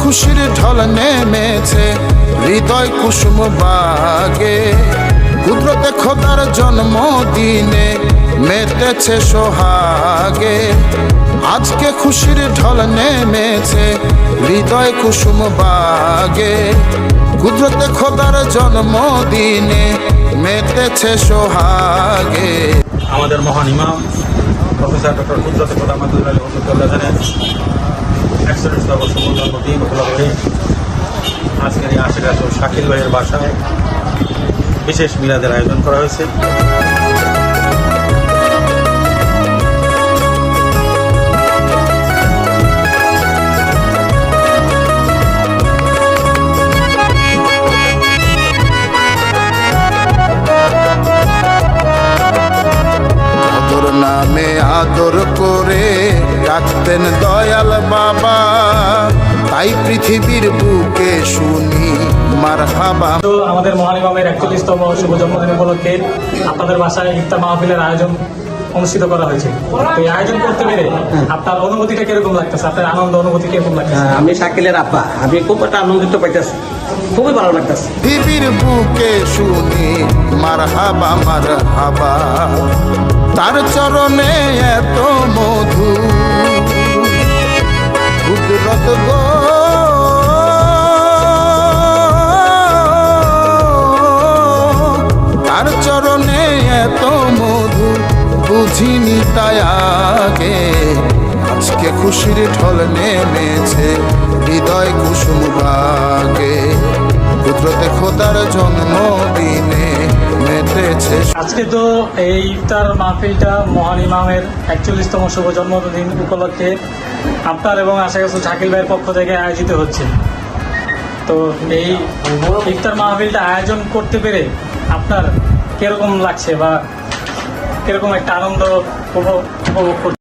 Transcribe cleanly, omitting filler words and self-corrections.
খুশির ঢল নেমেছে হৃদয় কুসুম বাগে। কুদরতে খোদার জন্মদিনে মেতেছে সোহাগে। আজকে খুশির ঢল নেমেছে হৃদয় কুসুম বাগে। কুদরতে খোদার জন্মদিনে মেতেছে সোহাগে। আমাদের মহান ইমাম প্রফেসর ডক্টর কুদরতে খোদা মাহমুদুল্লাহ রহমতুল্লাহ 61তম শুভ জন্মদিন উপলক্ষে আজকের এই আশিক রাসূল শাকিল ভাইয়ের বাসায় বিশেষ মিলাদের আয়োজন করা হয়েছে। নামে আদর করে রাখতেন দয়াল বাবা, তাই পৃথিবীর বুকে শুনি মারহাবা। তো আমাদের মহান ইমামের 41তম শুভ জন্মদিন উপলক্ষে আপনাদের বাসায় ইফতার মাহফিলের আয়োজন অনুষ্ঠিত করা হয়েছে। তো এই আয়োজন করতে পেরে আপনার অনুভূতিটা কিরকম লাগতেছে? আপনার আনন্দ অনুভূতি কিরকম লাগতেছে? আমি শাকিলের আব্বা, আমি খুব একটা আনন্দিত পাইতেছি, খুবই ভালো লাগতেছে। পৃথিবীর বুকে শুনি মারহাবা মারহাবা, তার চরণে এত মধু। কুদরত গো তার চরণে এত মধু, বুঝিনি তাই আগে। আজকে খুশির ঢল নেমেছে হৃদয় কুসুম বাগে। কুদরতে খোদার জন্মদিনে মেতেছে। আজকে তো এই ইফতার মাহফিলটা মহান ইমামের 41তম শুভ জন্মদিন উপলক্ষে আপনার এবং আশা রাসূল শাকিল ভাইয়ের পক্ষ থেকে আয়োজিত হচ্ছে। তো এই ইফতার মাহফিলটা আয়োজন করতে পেরে আপনার কিরকম লাগছে বা কিরকম একটা আনন্দ উপভোগ করছে?